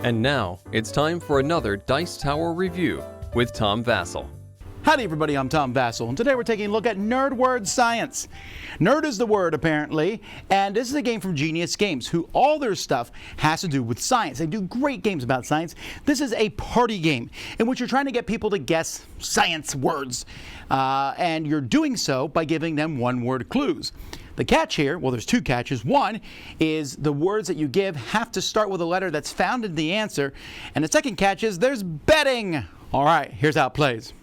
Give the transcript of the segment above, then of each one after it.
And now, it's time for another Dice Tower review with Tom Vasel. Howdy everybody, I'm Tom Vasel, and today we're taking a look at Nerd Word Science. Nerd is the word, apparently, and this is a game from Genius Games, who all their stuff has to do with science. They do great games about science. This is a party game in which you're trying to get people to guess science words, and you're doing so by giving them one-word clues. The catch here, well, there's two catches. One is the words that you give have to start with a letter that's found in the answer, and the second catch is there's betting. All right, here's how it plays.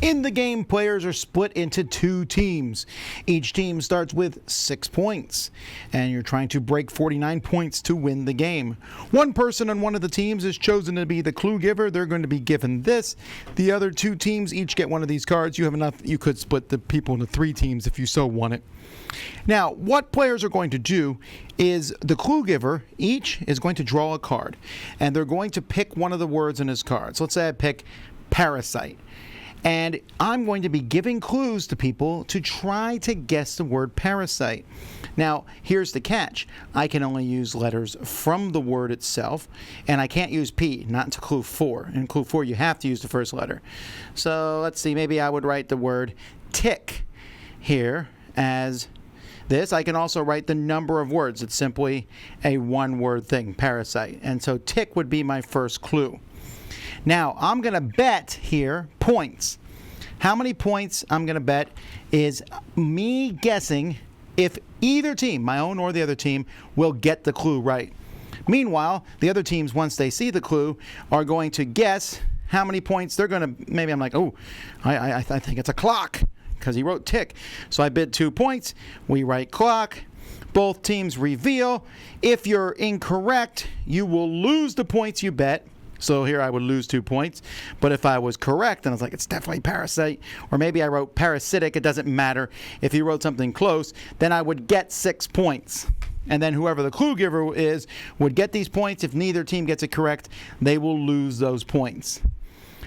In the game, players are split into two teams. Each team starts with 6 points, and you're trying to break 49 points to win the game. One person on one of the teams is chosen to be the clue giver. They're going to be given this. The other two teams each get one of these cards. You have enough. You could split the people into 3 teams if you so want it. Now, what players are going to do is the clue giver each is going to draw a card, and they're going to pick one of the words in his card. So let's say I pick parasite. And I'm going to be giving clues to people to try to guess the word parasite. Now, here's the catch. I can only use letters from the word itself, and I can't use P, not into clue 4. In clue 4, you have to use the first letter. So let's see, maybe I would write the word tick here as this. I can also write the number of words. It's simply a one-word thing, parasite. And so tick would be my first clue. Now, I'm going to bet here points. How many points I'm going to bet is me guessing if either team, my own or the other team, will get the clue right. Meanwhile, the other teams, once they see the clue, are going to guess how many points they're going to, maybe I'm like, oh, I think it's a clock because he wrote tick. So I bid 2 points. We write clock. Both teams reveal. If you're incorrect, you will lose the points you bet. So here I would lose 2 points. But if I was correct, and I was like, it's definitely parasite, or maybe I wrote parasitic, it doesn't matter. If you wrote something close, then I would get 6 points. And then whoever the clue giver is would get these points. If neither team gets it correct, they will lose those points.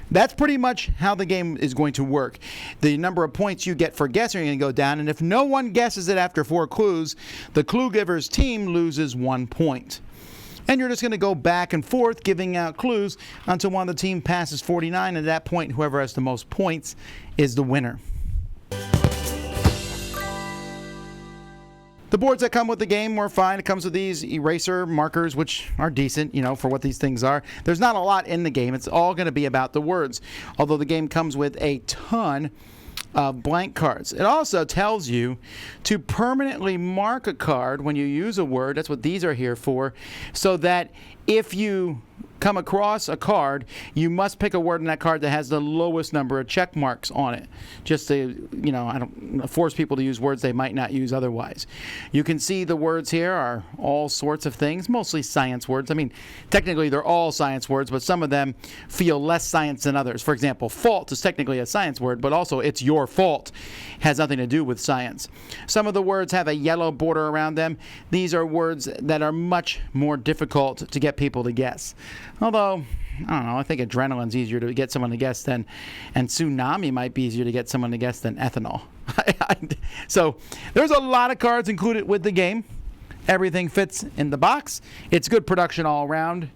That's pretty much how the game is going to work. The number of points you get for guessing are going to go down, and if no one guesses it after 4 clues, the clue giver's team loses 1 point. And you're just going to go back and forth giving out clues until one of the team passes 49. And at that point, whoever has the most points is the winner. The boards that come with the game were fine. It comes with these eraser markers, which are decent, for what these things are. There's not a lot in the game. It's all going to be about the words. Although the game comes with a ton of blank cards. It also tells you to permanently mark a card when you use a word. That's what these are here for, so that if you come across a card, you must pick a word in that card that has the lowest number of check marks on it. Just to, I don't force people to use words they might not use otherwise. You can see the words here are all sorts of things, mostly science words. I mean, technically they're all science words, but some of them feel less science than others. For example, fault is technically a science word, but also it's your fault. It has nothing to do with science. Some of the words have a yellow border around them. These are words that are much more difficult to get people to guess. Although, I don't know, I think adrenaline's easier to get someone to guess than, and tsunami might be easier to get someone to guess than ethanol. So, there's a lot of cards included with the game. Everything fits in the box. It's good production all around.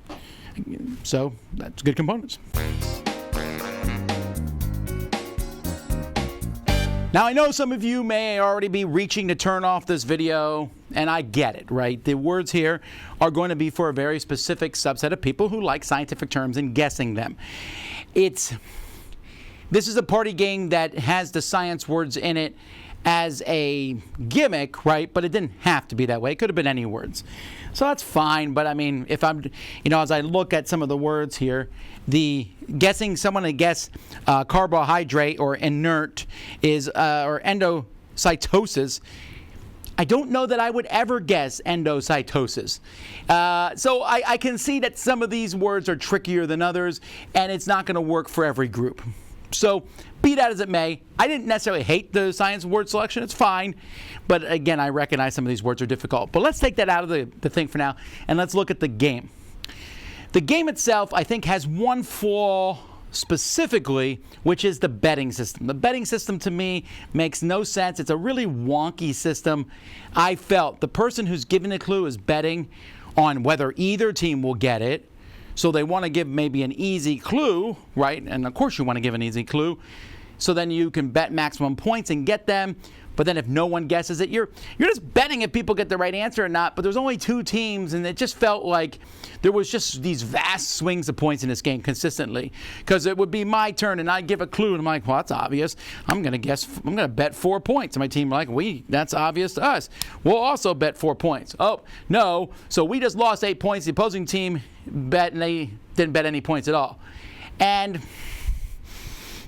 So, that's good components. Now, I know some of you may already be reaching to turn off this video, and I get it, right? The words here are going to be for a very specific subset of people who like scientific terms and guessing them. This is a party game that has the science words in it as a gimmick, right? But it didn't have to be that way. It could have been any words. So that's fine, but I mean, if I'm, as I look at some of the words here, guessing someone to guess carbohydrate or inert is, or endocytosis, I don't know that I would ever guess endocytosis. So I can see that some of these words are trickier than others, and it's not going to work for every group. So be that as it may, I didn't necessarily hate the science word selection. It's fine. But again, I recognize some of these words are difficult. But let's take that out of the thing for now, and let's look at the game. The game itself, I think, has one flaw specifically, which is the betting system. The betting system, to me, makes no sense. It's a really wonky system. I felt the person who's giving the clue is betting on whether either team will get it. So they want to give maybe an easy clue, right? And of course you want to give an easy clue. So then you can bet maximum points and get them. But then if no one guesses it, you're just betting if people get the right answer or not. But there's only two teams, and it just felt like there was just these vast swings of points in this game consistently. Because it would be my turn, and I'd give a clue, and I'm like, well, that's obvious. I'm going to bet 4 points. And my team like, that's obvious to us. We'll also bet 4 points. Oh, no. So we just lost 8 points. The opposing team bet, and they didn't bet any points at all. And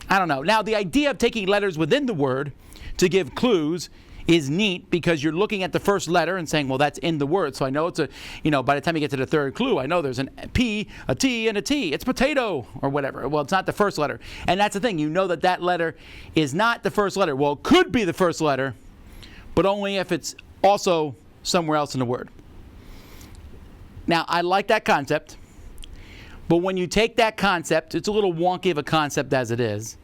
I don't know. Now, the idea of taking letters within the word to give clues is neat because you're looking at the first letter and saying, well, that's in the word. So I know it's by the time you get to the third clue, I know there's an P, a T, and a T. It's potato or whatever. Well, it's not the first letter. And that's the thing. You know that letter is not the first letter. Well, it could be the first letter, but only if it's also somewhere else in the word. Now, I like that concept, but when you take that concept, it's a little wonky of a concept as it is.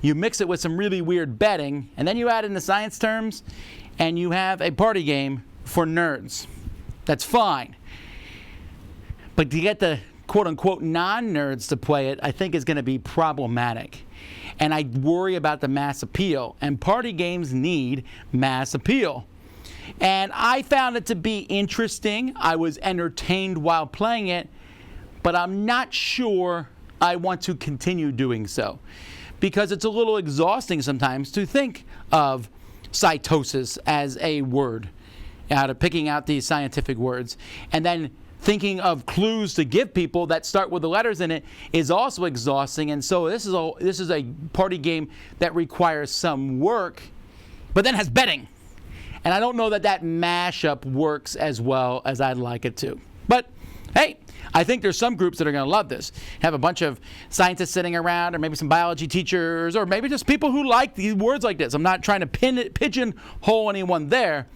You mix it with some really weird betting, and then you add in the science terms, and you have a party game for nerds. That's fine. But to get the quote-unquote non-nerds to play it, I think is going to be problematic. And I worry about the mass appeal, and party games need mass appeal. And I found it to be interesting. I was entertained while playing it, but I'm not sure I want to continue doing so. Because it's a little exhausting sometimes to think of cytosis as a word, out of picking out these scientific words, and then thinking of clues to give people that start with the letters in it is also exhausting. And so this is a party game that requires some work, but then has betting. And I don't know that mashup works as well as I'd like it to. But hey, I think there's some groups that are going to love this. Have a bunch of scientists sitting around, or maybe some biology teachers, or maybe just people who like these words like this. I'm not trying to pigeonhole anyone there,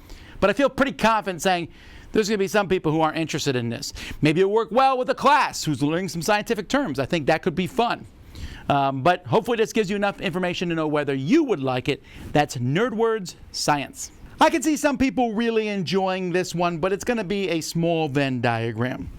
but I feel pretty confident saying there's going to be some people who aren't interested in this. Maybe it'll work well with a class who's learning some scientific terms. I think that could be fun. But hopefully this gives you enough information to know whether you would like it. That's Nerd Words Science. I can see some people really enjoying this one, but it's going to be a small Venn diagram.